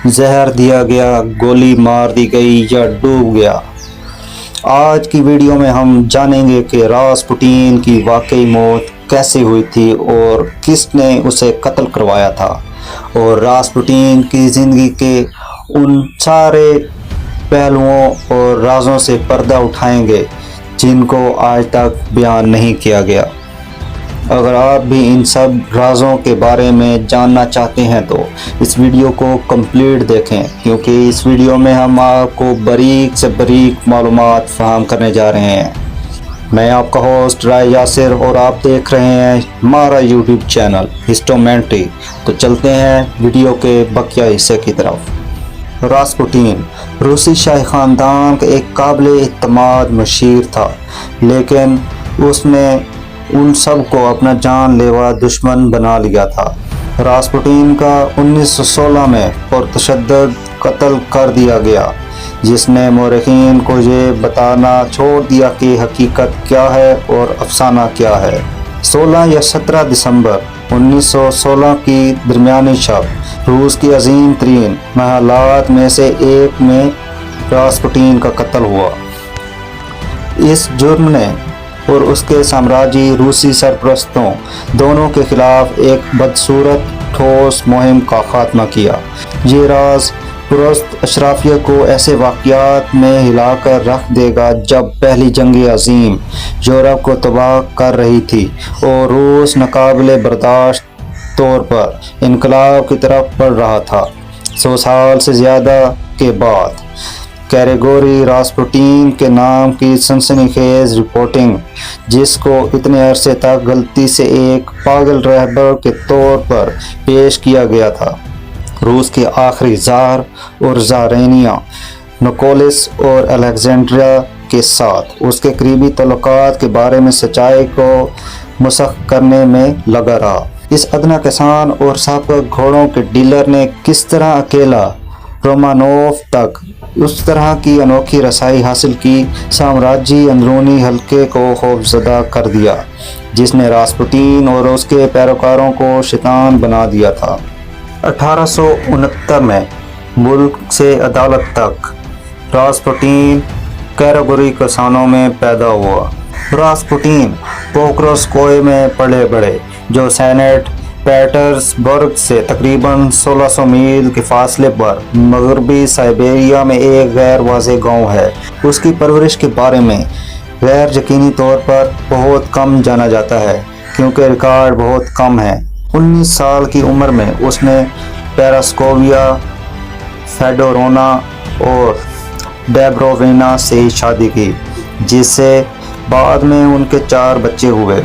زہر دیا گیا, گولی مار دی گئی یا ڈوب گیا؟ آج کی ویڈیو میں ہم جانیں گے کہ راسپوٹین کی واقعی موت کیسے ہوئی تھی اور کس نے اسے قتل کروایا تھا، اور راسپوٹین کی زندگی کے ان سارے پہلوؤں اور رازوں سے پردہ اٹھائیں گے جن کو آج تک بیان نہیں کیا گیا۔ اگر آپ بھی ان سب رازوں کے بارے میں جاننا چاہتے ہیں تو اس ویڈیو کو کمپلیٹ دیکھیں، کیونکہ اس ویڈیو میں ہم آپ کو باریک سے باریک معلومات فراہم کرنے جا رہے ہیں۔ میں آپ کا ہوسٹ رائے یاسر اور آپ دیکھ رہے ہیں ہمارا یوٹیوب چینل ہسٹومینٹری۔ تو چلتے ہیں ویڈیو کے بقیہ حصے کی طرف۔ راسپوٹین روسی شاہی خاندان کا ایک قابل اعتماد مشیر تھا، لیکن اس نے ان سب کو اپنا جان لیوا دشمن بنا لیا تھا۔ راسپوٹین کا 1916 میں پرتشدد قتل کر دیا گیا، جس نے مورخین کو یہ بتانا چھوڑ دیا کہ حقیقت کیا ہے اور افسانہ کیا ہے۔ 16 یا 17 دسمبر 1916 کی درمیانی شب روس کی عظیم ترین محلات میں سے ایک میں راسپوٹین کا قتل ہوا۔ اس جرم نے اور اس کے سامراجی روسی سرپرستوں دونوں کے خلاف ایک بدصورت ٹھوس مہم کا خاتمہ کیا۔ یہ راز پرست اشرافیہ کو ایسے واقعات میں ہلا کر رکھ دے گا جب پہلی جنگ عظیم یورپ کو تباہ کر رہی تھی اور روس ناقابل برداشت طور پر انقلاب کی طرف بڑھ رہا تھا۔ 100 سال سے زیادہ کے بعد گریگوری راسپوٹین کے نام کی سنسنی خیز رپورٹنگ، جس کو اتنے عرصے تک غلطی سے ایک پاگل رہبر کے طور پر پیش کیا گیا تھا، روس کے آخری زار اور زارینیا نکولس اور الیگزینڈریا کے ساتھ اس کے قریبی تعلقات کے بارے میں سچائی کو مسخ کرنے میں لگا رہا۔ اس ادنا کسان اور سابقہ گھوڑوں کے ڈیلر نے کس طرح اکیلا رومانوف تک اس طرح کی انوکھی رسائی حاصل کی، سامراجی اندرونی حلقے کو خوفزدہ کر دیا جس نے راسپوٹین اور اس کے پیروکاروں کو شیطان بنا دیا تھا۔ 1869 میں ملک سے عدالت تک راسپوٹین کیراگوری کسانوں میں پیدا ہوا۔ راسپوٹین پوکروسکوئے میں پلے بڑھے، جو سینٹ پیٹرز برگ سے تقریباً 1600 میل کے فاصلے پر مغربی سائبیریا میں ایک غیر واضح گاؤں ہے۔ اس کی پرورش کے بارے میں غیر یقینی طور پر بہت کم جانا جاتا ہے، کیونکہ ریکارڈ بہت کم ہیں۔ 19 سال کی عمر میں اس نے پیراسکوویا فیڈورونا اور ڈیبرووینا سے شادی کی، جس سے بعد میں ان کے 4 بچے ہوئے۔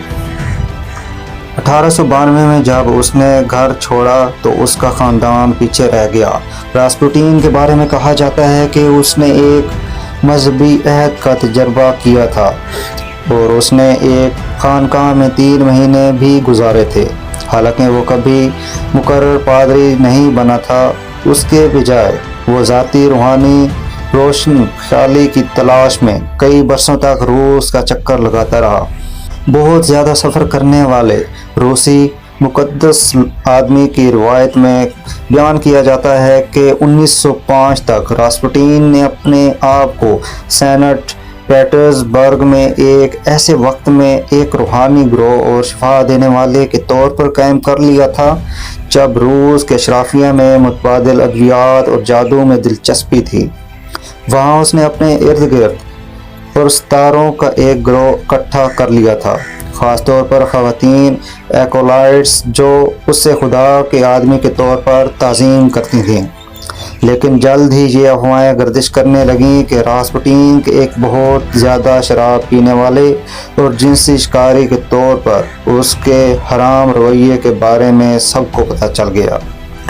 1892 میں جب اس نے گھر چھوڑا تو اس کا خاندان پیچھے رہ گیا۔ راسپوٹین کے بارے میں کہا جاتا ہے کہ اس نے ایک مذہبی عہد کا تجربہ کیا تھا اور اس نے ایک خانقاہ میں 3 مہینے بھی گزارے تھے۔ حالانکہ وہ کبھی مقرر پادری نہیں بنا تھا، اس کے بجائے وہ ذاتی روحانی روشن خیالی کی تلاش میں کئی برسوں تک روس کا چکر لگاتا رہا۔ بہت زیادہ سفر کرنے والے روسی مقدس آدمی کی روایت میں بیان کیا جاتا ہے کہ 1905 تک راسپوٹین نے اپنے آپ کو سینٹ پیٹرز برگ میں ایک ایسے وقت میں ایک روحانی گروہ اور شفا دینے والے کے طور پر قائم کر لیا تھا جب روس کے اشرافیہ میں متبادل ادویات اور جادو میں دلچسپی تھی۔ وہاں اس نے اپنے ارد گرد پرستاروں کا ایک گروہ اکٹھا کر لیا تھا، خاص طور پر خواتین ایکولائٹس جو اس سے خدا کے آدمی کے طور پر تعظیم کرتی تھیں۔ لیکن جلد ہی یہ افواہیں گردش کرنے لگیں کہ راسپوٹین کے ایک بہت زیادہ شراب پینے والے اور جنسی شکاری کے طور پر اس کے حرام رویے کے بارے میں سب کو پتہ چل گیا۔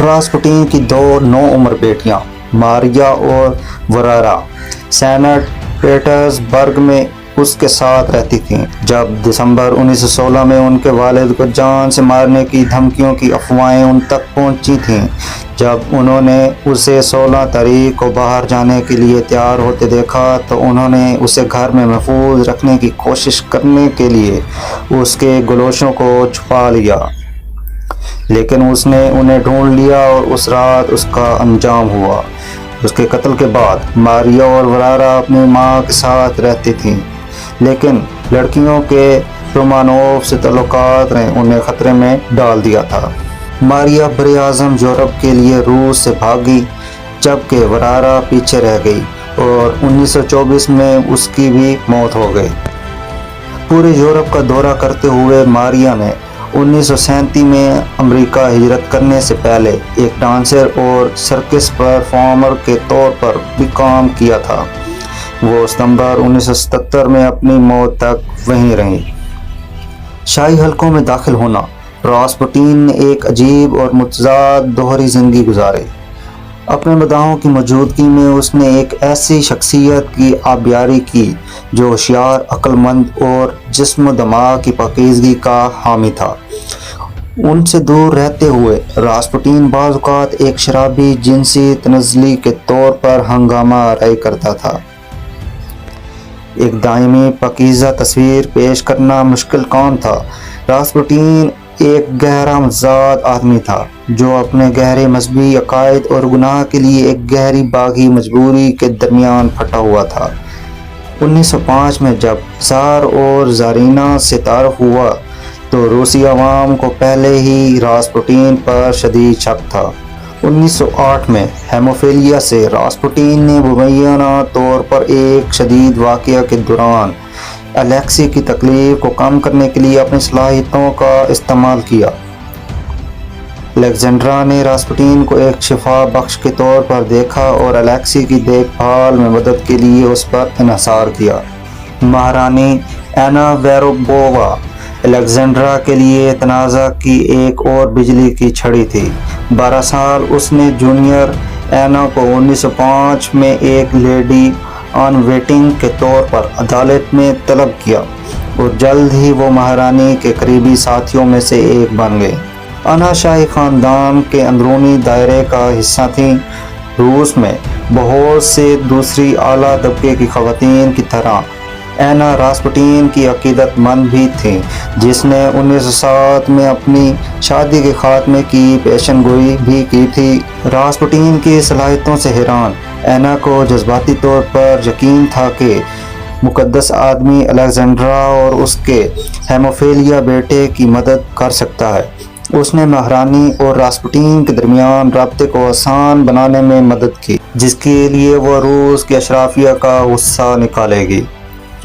راسپوٹین کی 2 نوعمر بیٹیاں ماریا اور ورارا سینٹ پیٹرز برگ میں اس کے ساتھ رہتی تھیں۔ جب دسمبر 1916 میں ان کے والد کو جان سے مارنے کی دھمکیوں کی افواہیں ان تک پہنچی تھیں، جب انہوں نے اسے 16 تاریخ کو باہر جانے کے لیے تیار ہوتے دیکھا تو انہوں نے اسے گھر میں محفوظ رکھنے کی کوشش کرنے کے لیے اس کے گلوشوں کو چھپا لیا۔ لیکن اس نے انہیں ڈھونڈ لیا اور اس رات اس کا انجام ہوا۔ اس کے قتل کے بعد ماریا اور ورارا اپنی ماں کے ساتھ رہتی تھیں، لیکن لڑکیوں کے رومانوف سے تعلقات نے انہیں خطرے میں ڈال دیا تھا۔ ماریا براعظم یورپ کے لیے روس سے بھاگی، جبکہ ورارا پیچھے رہ گئی اور 1924 میں اس کی بھی موت ہو گئی۔ پورے یورپ کا دورہ کرتے ہوئے ماریا نے 1937 میں امریکہ ہجرت کرنے سے پہلے ایک ڈانسر اور سرکس پرفارمر کے طور پر بھی کام کیا تھا۔ وہ ستمبر 1977 میں اپنی موت تک وہیں رہیں۔ شاہی حلقوں میں داخل ہونا۔ راسپوٹین نے ایک عجیب اور متضاد دوہری زندگی گزاری۔ اپنے مداحوں کی موجودگی میں اس نے ایک ایسی شخصیت کی آبیاری کی جو ہوشیار، عقل مند اور جسم و دماغ کی پاکیزگی کا حامی تھا۔ ان سے دور رہتے ہوئے راسپوٹین بعض اوقات ایک شرابی جنسی تنزلی کے طور پر ہنگامہ آرائی کرتا تھا۔ ایک دائمی پاکیزہ تصویر پیش کرنا مشکل کام تھا۔ راسپوٹین ایک گہرا متضاد آدمی تھا جو اپنے گہرے مذہبی عقائد اور گناہ کے لیے ایک گہری باغی مجبوری کے درمیان پھٹا ہوا تھا۔ 1905 میں جب زار اور زارینہ سے تعارف ہوا تو روسی عوام کو پہلے ہی راسپوٹین پر شدید شک تھا۔ 1908 میں ہیموفیلیا سے راسپوٹین نے مبینہ طور پر ایک شدید واقعہ کے دوران الیکسی کی تکلیف کو کم کرنے کے لیے اپنی صلاحیتوں کا استعمال کیا۔ الیگزینڈرا نے راسپوٹین کو ایک شفا بخش کے طور پر دیکھا اور الیکسی کی دیکھ بھال میں مدد کے لیے اس پر انحصار کیا۔ مہارانی اینا ویروبووا الیگزینڈرا کے لیے تنازع کی ایک اور بجلی کی چھڑی تھی۔ 12 سال اس نے جونیئر اینا کو 1905 میں ایک لیڈی آن ویٹنگ کے طور پر عدالت میں طلب کیا اور جلد ہی وہ مہارانی کے قریبی ساتھیوں میں سے ایک بن گئے۔ اینا شاہی خاندان کے اندرونی دائرے کا حصہ تھیں۔ روس میں بہت سے دوسری اعلیٰ طبقے کی خواتین کی طرح اینا راسپوٹین کی عقیدت مند بھی تھیں، جس نے 1907 میں اپنی شادی کے خاتمے کی پیشن گوئی بھی کی تھی۔ راسپوٹین کی صلاحیتوں سے حیران اینا کو جذباتی طور پر یقین تھا کہ مقدس آدمی الیگزینڈرا اور اس کے ہیموفیلیا بیٹے کی مدد کر سکتا ہے۔ اس نے مہارانی اور راسپوٹین کے درمیان رابطے کو آسان بنانے میں مدد کی، جس کے لیے وہ روس کی اشرافیہ کا غصہ نکالے گی۔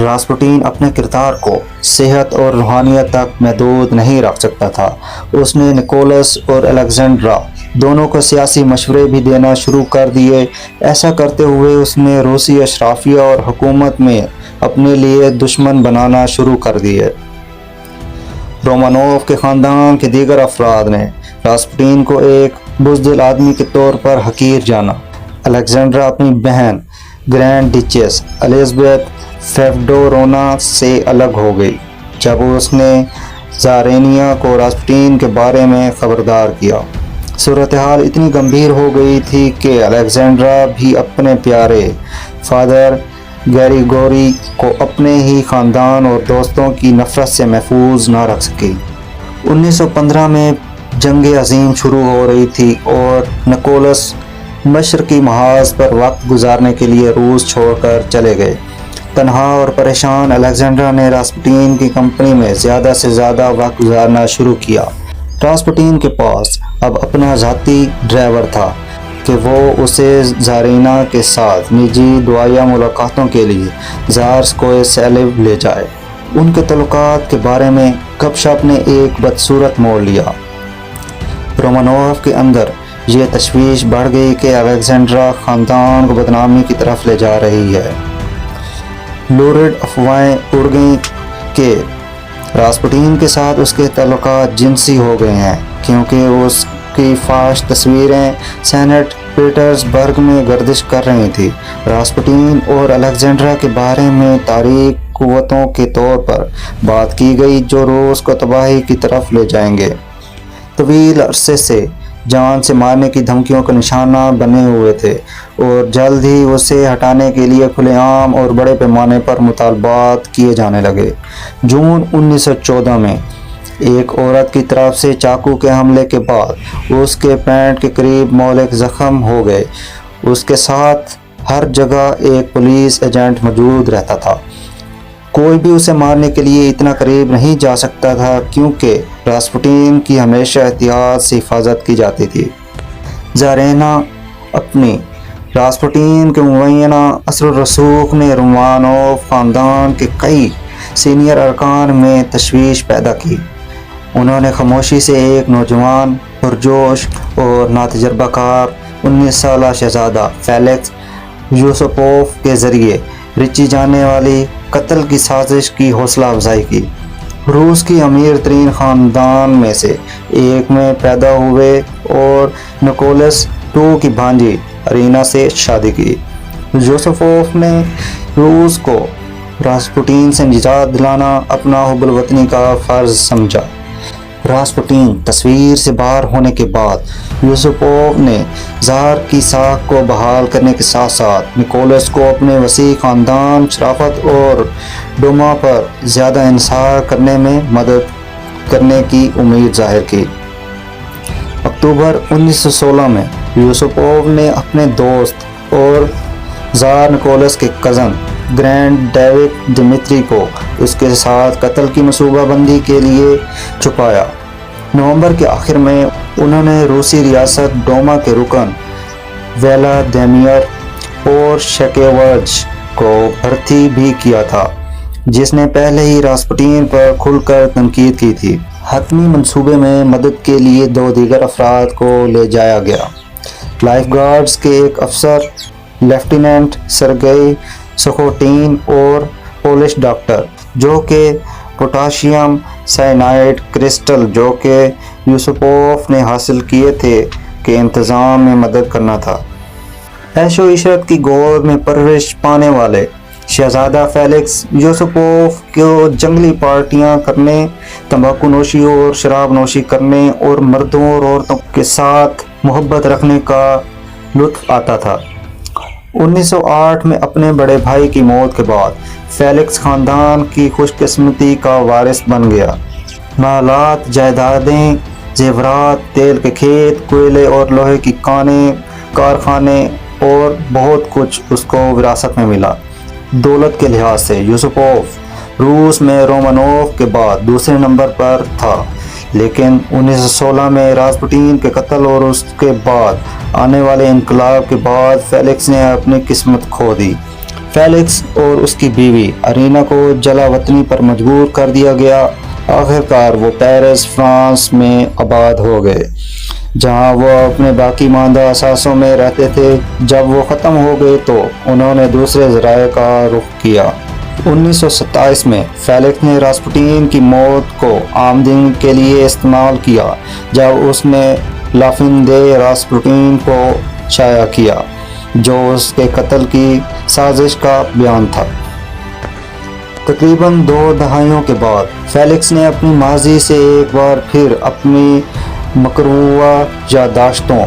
راسپوٹین اپنے کردار کو صحت اور روحانیت تک محدود نہیں رکھ سکتا تھا۔ اس نے نکولس اور الیگزینڈرا دونوں کو سیاسی مشورے بھی دینا شروع کر دیے۔ ایسا کرتے ہوئے اس نے روسی اشرافیہ اور حکومت میں اپنے لیے دشمن بنانا شروع کر دیے۔ رومانوف کے خاندان کے دیگر افراد نے راسپوٹین کو ایک بزدل آدمی کے طور پر حقیر جانا۔ الیگزینڈرا اپنی بہن گرینڈ ڈچیس الزبتھ فیوڈورونا سے الگ ہو گئی جب اس نے زارینیا کو راسپوٹین کے بارے میں خبردار کیا۔ صورتحال اتنی گمبھیر ہو گئی تھی کہ الیگزینڈرا بھی اپنے پیارے فادر گریگوری کو اپنے ہی خاندان اور دوستوں کی نفرت سے محفوظ نہ رکھ سکی۔ 1915 میں جنگ عظیم شروع ہو رہی تھی اور نکولس مشرقی محاذ پر وقت گزارنے کے لیے روس چھوڑ کر چلے گئے۔ تنہا اور پریشان الیگزینڈرا نے راسپوٹین کی کمپنی میں زیادہ سے زیادہ وقت گزارنا شروع کیا۔ راسپوٹین کے پاس اب اپنا ذاتی ڈرائیور تھا کہ وہ اسے زارینہ کے ساتھ نجی دعائیہ ملاقاتوں کے لیے زارسکوئے سیلیو لے جائے۔ ان کے تعلقات کے بارے میں گپ شپ نے ایک بدصورت موڑ لیا۔ رومانوف کے اندر یہ تشویش بڑھ گئی کہ الیگزینڈرا خاندان کو بدنامی کی طرف لے جا رہی ہے۔ لورڈ افواہیں اڑ گئیں کہ راسپوٹین کے ساتھ اس کے تعلقات جنسی ہو گئے ہیں، کیونکہ اس کی فاش تصویریں سینٹ پیٹرز برگ میں گردش کر رہی تھی۔ راسپوٹین اور الیگزینڈرا کے بارے میں تاریک قوتوں کے طور پر بات کی گئی جو روس کو تباہی کی طرف لے جائیں گے۔ طویل عرصے سے جان سے مارنے کی دھمکیوں کا نشانہ بنے ہوئے تھے اور جلد ہی اسے ہٹانے کے لیے کھلے عام اور بڑے پیمانے پر مطالبات کیے جانے لگے۔ جون 1914 میں ایک عورت کی طرف سے چاقو کے حملے کے بعد اس کے پینٹ کے قریب مہلک زخم ہو گئے۔ اس کے ساتھ ہر جگہ ایک پولیس ایجنٹ موجود رہتا تھا۔ کوئی بھی اسے مارنے کے لیے اتنا قریب نہیں جا سکتا تھا کیونکہ راسپوٹین کی ہمیشہ احتیاط سے حفاظت کی جاتی تھی۔ زارینہ اپنی راسپوٹین کے مبینہ اثر و رسوخ نے رومانوف خاندان کے کئی سینئر ارکان میں تشویش پیدا کی۔ انہوں نے خاموشی سے ایک نوجوان، پرجوش اور ناتجربہ کار 19 سالہ شہزادہ فیلکس یوسپوف کے ذریعے رچی جانے والی قتل کی سازش کی حوصلہ افزائی کی۔ روس کی امیر ترین خاندان میں سے ایک میں پیدا ہوئے اور نکولس II کی بھانجی ارینا سے شادی کی۔ یوسپوف نے روس کو راسپوٹین سے نجات دلانا اپنا حب الوطنی کا فرض سمجھا۔ راسپوٹین تصویر سے باہر ہونے کے بعد یوسپوف نے زار کی ساکھ کو بحال کرنے کے ساتھ ساتھ نکولس کو اپنے وسیع خاندان، شرافت اور ڈوما پر زیادہ انحصار کرنے میں مدد کرنے کی امید ظاہر کی۔ اکتوبر 1916 میں یوسپوف نے اپنے دوست اور زار نکولس کے کزن گرینڈ ڈیوڈ ڈمیٹری کو اس کے ساتھ قتل کی منصوبہ بندی کے لیے چھپایا۔ نومبر کے آخر میں انہوں نے روسی ریاست ڈوما کے رکن ولادیمیر اور شکیووچ کو بھرتی بھی کیا تھا، جس نے پہلے ہی راسپوٹین پر کھل کر تنقید کی تھی۔ حتمی منصوبے میں مدد کے لیے 2 دیگر افراد کو لے جایا گیا۔ لائف گارڈز کے ایک افسر لیفٹیننٹ سرگئی سکوٹین اور پولش ڈاکٹر جو کہ پوٹاشیم سائنائڈ کرسٹل جو کہ یوسپوف نے حاصل کیے تھے کے انتظام میں مدد کرنا تھا۔ عیش و عشرت کی گود میں پرورش پانے والے شہزادہ فیلکس یوسپوف کو جنگلی پارٹیاں کرنے، تمباکو نوشی اور شراب نوشی کرنے اور مردوں اور عورتوں کے ساتھ محبت رکھنے کا لطف آتا تھا۔ 1908 میں اپنے بڑے بھائی کی موت کے بعد فیلکس خاندان کی خوش قسمتی کا وارث بن گیا۔ مالات، جائیدادیں، زیورات، تیل کے کھیت، کوئلے اور لوہے کی کانیں، کارخانے اور بہت کچھ اس کو وراثت میں ملا۔ دولت کے لحاظ سے یوسپوف روس میں رومانوف کے بعد دوسرے نمبر پر تھا، لیکن 1916 میں راسپوٹین کے قتل اور اس کے بعد آنے والے انقلاب کے بعد فیلکس نے اپنی قسمت کھو دی۔ فیلکس اور اس کی بیوی ارینا کو جلا وطنی پر مجبور کر دیا گیا۔ آخرکار وہ پیرس، فرانس میں آباد ہو گئے، جہاں وہ اپنے باقی ماندہ اثاثوں میں رہتے تھے۔ جب وہ ختم ہو گئے تو انہوں نے دوسرے ذرائع کا رخ کیا۔ 1927 میں فیلکس نے راسپوٹین کی موت کو آمدنی کے لیے استعمال کیا جب اس نے لافن دے راسپوٹین کو شائع کیا، جو اس کے قتل کی سازش کا بیان تھا۔ تقریباً 2 دہائیوں کے بعد فیلکس نے اپنی ماضی سے ایک بار پھر اپنی مکروہ یادداشتوں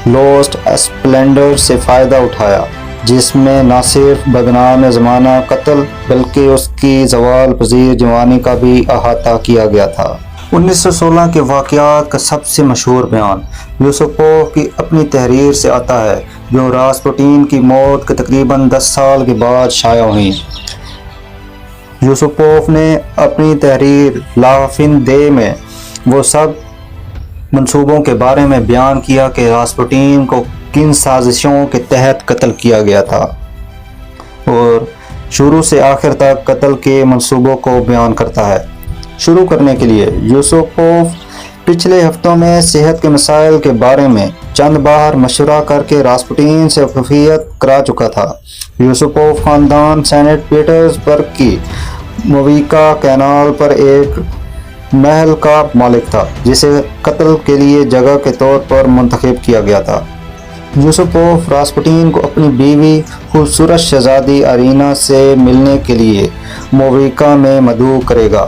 لوسٹ اسپلینڈر سے فائدہ اٹھایا، جس میں نہ صرف بدنام زمانہ قتل بلکہ اس کی زوال پذیر جوانی کا بھی احاطہ کیا گیا تھا۔ 1916 کے واقعات کا سب سے مشہور بیان یوسپوف کی اپنی تحریر سے آتا ہے، جو راسپوٹین کی موت کے تقریباً 10 سال کے بعد شائع ہوئی۔ یوسپوف نے اپنی تحریر لافن دے میں وہ سب منصوبوں کے بارے میں بیان کیا کہ راسپوٹین کو کن سازشوں کے تحت قتل کیا گیا تھا، اور شروع سے آخر تک قتل کے منصوبوں کو بیان کرتا ہے۔ شروع کرنے کے لیے یوسپوف پچھلے ہفتوں میں صحت کے مسائل کے بارے میں چند بار مشورہ کر کے راسپوٹین سے خفیت کرا چکا تھا۔ یوسپوف خاندان سینٹ پیٹرز برگ کی مویکا کینال پر ایک محل کا مالک تھا، جسے قتل کے لیے جگہ کے طور پر منتخب کیا گیا تھا۔ یوسپوف راسپوٹین کو اپنی بیوی خوبصورت شہزادی ارینا سے ملنے کے لیے مویکا میں مدعو کرے گا۔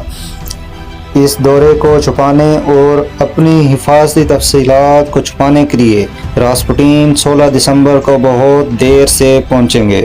اس دورے کو چھپانے اور اپنی حفاظتی تفصیلات کو چھپانے کے لیے راسپوٹین 16 دسمبر کو بہت دیر سے پہنچیں گے۔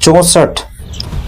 64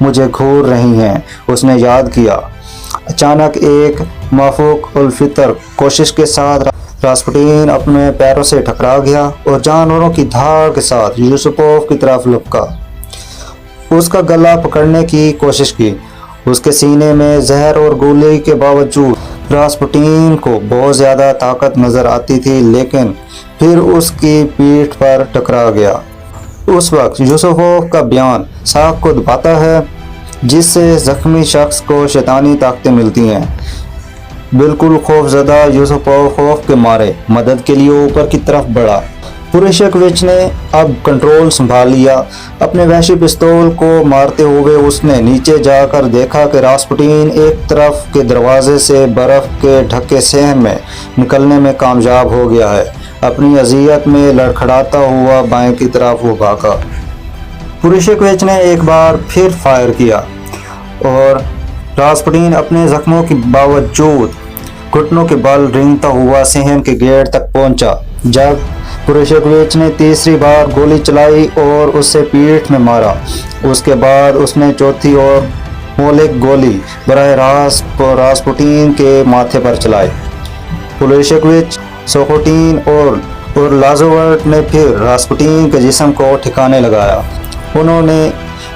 مجھے گھور رہی ہیں، اس نے یاد کیا۔ اچانک ایک مافوق الفطر کوشش کے ساتھ راسپوٹین اپنے پیروں سے ٹکرا گیا اور جانوروں کی دھاڑ کے ساتھ یوسپوف کی طرف لپکا، اس کا گلا پکڑنے کی کوشش کی۔ اس کے سینے میں زہر اور گولی کے باوجود راسپوٹین کو بہت زیادہ طاقت نظر آتی تھی، لیکن پھر اس کی پیٹھ پر ٹکرا گیا۔ اس وقت یوسپوف کا بیان ساکھ کو دباتا ہے، جس سے زخمی شخص کو شیطانی طاقتیں ملتی ہیں۔ بالکل خوفزدہ یوسپوف خوف کے مارے مدد کے لیے اوپر کی طرف بڑھا۔ پورشکویچ نے اب کنٹرول سنبھال لیا۔ اپنے وحشی پستول کو مارتے ہوئے اس نے نیچے جا کر دیکھا کہ راسپوٹین ایک طرف کے دروازے سے برف کے ڈھکے صحن میں نکلنے میں کامیاب ہو گیا ہے۔ اپنی اذیت میں لڑکھڑاتا ہوا بائیں کی طرف وہ بھاگا۔ پورشکویچ نے ایک بار پھر فائر کیا اور راسپوٹین اپنے زخموں کے باوجود گھٹنوں کے بل رینگتا ہوا صحن کے گیٹ تک پہنچا۔ جب پورشکویچ نے تیسری بار گولی چلائی اور اسے پیٹھ میں مارا، اس کے بعد اس نے چوتھی اور مہلک گولی براہ راست راسپوٹین کے ماتھے پر چلائی۔ پورشکویچ، سوکھوٹین اور لازوورٹ نے پھر راسپوٹین کے جسم کو ٹھکانے لگایا۔ انہوں نے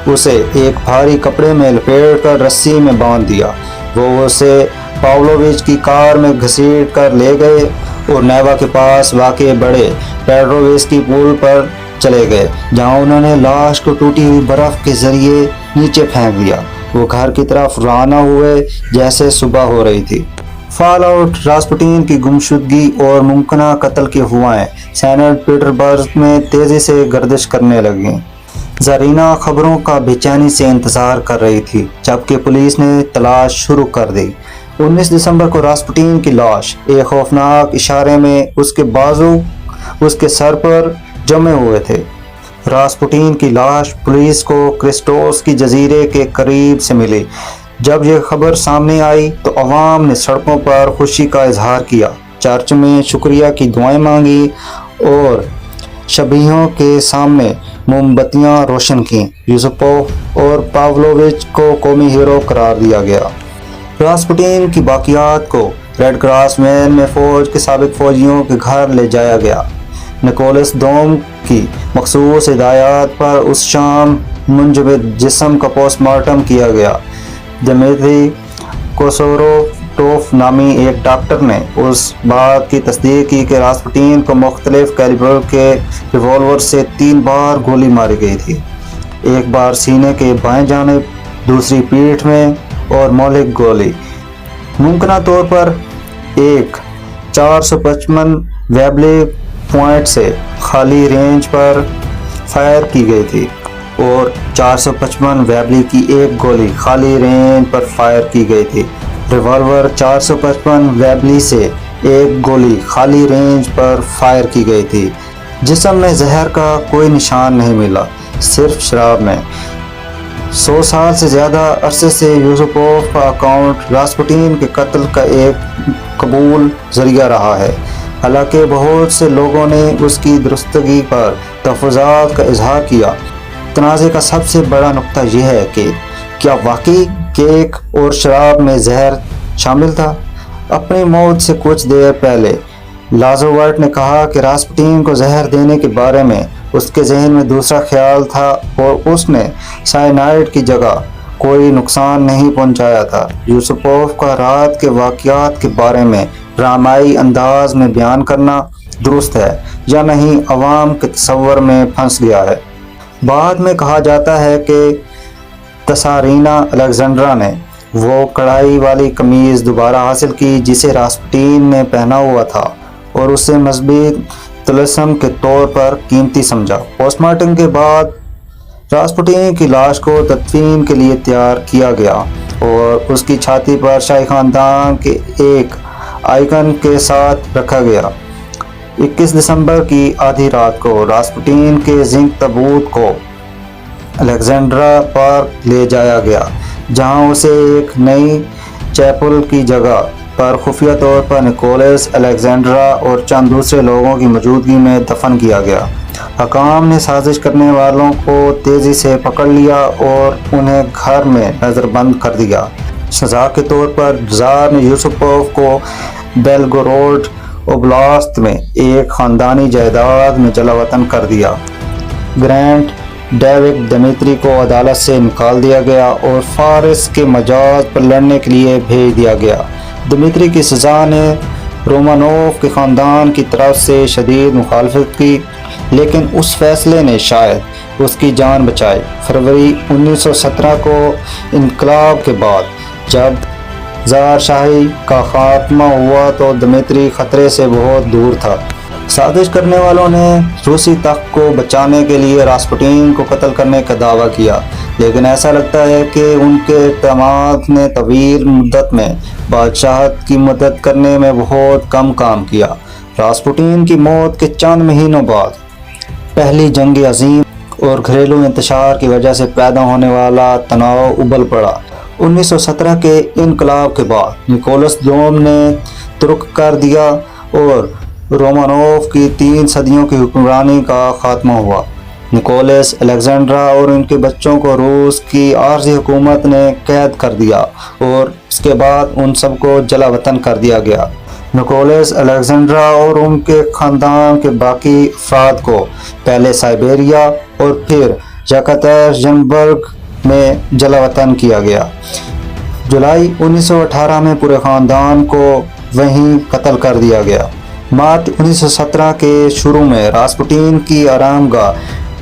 اسے ایک بھاری کپڑے میں لپیٹ کر رسی میں باندھ دیا۔ وہ اسے پاولووچ کی کار میں گھسیٹ کر لے گئے اور نیوا کے پاس واقع بڑے پیٹرووسکی پول پر چلے گئے، جہاں انہوں نے لاش کو ٹوٹی ہوئی برف کے ذریعے نیچے پھینک دیا۔ وہ گھر کی طرف روانہ ہوئے جیسے صبح ہو رہی تھی۔ فال آؤٹ، راسپوٹین کی گمشدگی اور ممکنہ قتل کی افواہیں سینٹ پیٹربرگ میں تیزی سے گردش کرنے لگیں۔ زرینہ خبروں کا بے چینی سے انتظار کر رہی تھی، جبکہ پولیس نے تلاش شروع کر دی۔ 19 دسمبر کو راسپوٹین کی لاش ایک خوفناک اشارے میں اس کے بازو اس کے سر پر جمے ہوئے تھے۔ راسپوٹین کی لاش پولیس کو کرسٹوس کی جزیرے کے قریب سے ملی۔ جب یہ خبر سامنے آئی تو عوام نے سڑکوں پر خوشی کا اظہار کیا، چرچ میں شکریہ کی دعائیں مانگی اور شبیہوں کے سامنے موم بتیاں روشن کیں۔ یوسپوف اور پاولووچ کو قومی ہیرو قرار دیا گیا۔ راسپوٹین کی باقیات کو ریڈ کراس وین میں فوج کے سابق فوجیوں کے گھر لے جایا گیا۔ نکولس دوم کی مخصوص ہدایات پر اس شام منجمد جسم کا پوسٹ مارٹم کیا گیا۔ دمیتری کوسوروٹوف نامی ایک ڈاکٹر نے اس بات کی تصدیق کی کہ راسپوٹین کو مختلف کیلیبر کے ریوالور سے 3 بار گولی ماری گئی تھی، ایک بار سینے کے بائیں جانب، دوسری پیٹھ میں اور مہلک گولی ممکنہ طور پر ایک 455 ویبلے پوائنٹ سے خالی رینج پر فائر کی گئی تھی اور 455 ویبلی کی ایک گولی خالی رینج پر فائر کی گئی تھی۔ ریوالور 455 ویبلی سے ایک گولی خالی رینج پر فائر کی گئی تھی۔ جسم میں زہر کا کوئی نشان نہیں ملا، صرف شراب میں۔ 100 سال سے زیادہ عرصے سے یوسپوف کا اکاؤنٹ راسپوٹین کے قتل کا ایک مقبول ذریعہ رہا ہے، حالانکہ بہت سے لوگوں نے اس کی درستگی پر تحفظات کا اظہار کیا۔ تنازع کا سب سے بڑا نقطہ یہ ہے کہ کیا واقعی کیک اور شراب میں زہر شامل تھا؟ اپنی موت سے کچھ دیر پہلے لازوورٹ نے کہا کہ راسپوٹین کو زہر دینے کے بارے میں اس کے ذہن میں دوسرا خیال تھا اور اس نے سائنائڈ کی جگہ کوئی نقصان نہیں پہنچایا تھا۔ یوسپوف کا رات کے واقعات کے بارے میں ڈرامائی انداز میں بیان کرنا درست ہے یا نہیں عوام کے تصور میں پھنس گیا ہے۔ بعد میں کہا جاتا ہے کہ تسارینا الیگزینڈرا نے وہ کڑھائی والی قمیض دوبارہ حاصل کی جسے راسپوٹین نے پہنا ہوا تھا اور اسے مذہبی طلسم کے طور پر قیمتی سمجھا۔ پوسٹ مارٹم کے بعد راسپوٹین کی لاش کو تدفین کے لیے تیار کیا گیا اور اس کی چھاتی پر شاہی خاندان کے ایک آئیکن کے ساتھ رکھا گیا۔ 21 دسمبر کی آدھی رات کو راسپوٹین کے زنک تابوت کو الیگزینڈرا پارک لے جایا گیا، جہاں اسے ایک نئی چیپل کی جگہ پر خفیہ طور پر نکولس الیگزینڈرا اور چند دوسرے لوگوں کی موجودگی میں دفن کیا گیا۔ حکام نے سازش کرنے والوں کو تیزی سے پکڑ لیا اور انہیں گھر میں نظر بند کر دیا۔ سزا کے طور پر زار نے یوسپوف کو بیلگورود اوبلاست میں ایک خاندانی جائیداد میں جلا وطن کر دیا۔ گرینڈ ڈیوک دمیتری کو عدالت سے نکال دیا گیا اور فارس کے مجاز پر لڑنے کے لیے بھیج دیا گیا۔ دمیتری کی سزا نے رومانوف کے خاندان کی طرف سے شدید مخالفت کی، لیکن اس فیصلے نے شاید اس کی جان بچائی۔ فروری 1917 کو انقلاب کے بعد جب زار شاہی کا خاتمہ ہوا تو دمیتری خطرے سے بہت دور تھا۔ سازش کرنے والوں نے روسی تخت کو بچانے کے لیے راسپوٹین کو قتل کرنے کا دعویٰ کیا، لیکن ایسا لگتا ہے کہ ان کے اقدامات نے طویل مدت میں بادشاہت کی مدد کرنے میں بہت کم کام کیا۔ راسپوٹین کی موت کے چند مہینوں بعد پہلی جنگ عظیم اور گھریلو انتشار کی وجہ سے پیدا ہونے والا تناؤ ابل پڑا۔ 1917 کے انقلاب کے بعد نکولس دوم نے ترک کر دیا اور رومانوف کی 3 صدیوں کی حکمرانی کا خاتمہ ہوا۔ نکولس الیگزینڈرا اور ان کے بچوں کو روس کی عارضی حکومت نے قید کر دیا اور اس کے بعد ان سب کو جلا وطن کر دیا گیا۔ نکولس الیگزینڈرا اور ان کے خاندان کے باقی افراد کو پہلے سائبیریا اور پھر یکاترینبرگ میں جلا وطن کیا گیا۔ جولائی 1918 میں پورے خاندان کو وہیں قتل کر دیا گیا۔ مارچ 1917 کے شروع میں راسپوٹین کی آرام گاہ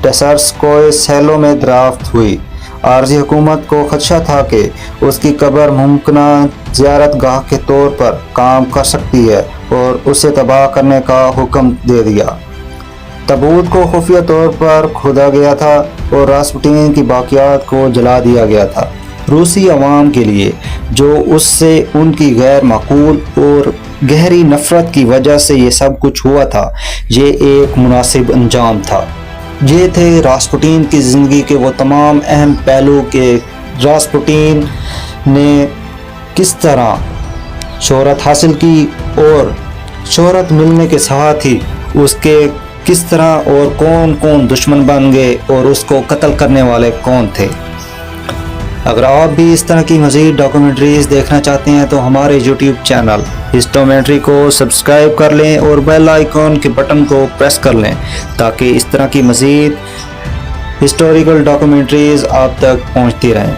ٹسرسکوئے سیلو میں دریافت ہوئی۔ عارضی حکومت کو خدشہ تھا کہ اس کی قبر ممکنہ زیارت گاہ کے طور پر کام کر سکتی ہے اور اسے تباہ کرنے کا حکم دے دیا۔ تابوت کو خفیہ طور پر کھودا گیا تھا اور راسپوٹین کی باقیات کو جلا دیا گیا تھا۔ روسی عوام کے لیے جو اس سے ان کی غیر معقول اور گہری نفرت کی وجہ سے یہ سب کچھ ہوا تھا، یہ ایک مناسب انجام تھا۔ یہ تھے راسپوٹین کی زندگی کے وہ تمام اہم پہلو کہ راسپوٹین نے کس طرح شہرت حاصل کی اور شہرت ملنے کے ساتھ ہی اس کے کس طرح اور کون کون دشمن بن گئے اور اس کو قتل کرنے والے کون تھے۔ اگر آپ بھی اس طرح کی مزید ڈاکومنٹریز دیکھنا چاہتے ہیں تو ہمارے یوٹیوب چینل ہسٹومیٹری کو سبسکرائب کر لیں اور بیل آئیکن کے بٹن کو پریس کر لیں تاکہ اس طرح کی مزید ہسٹوریکل ڈاکومنٹریز آپ تک پہنچتی رہیں۔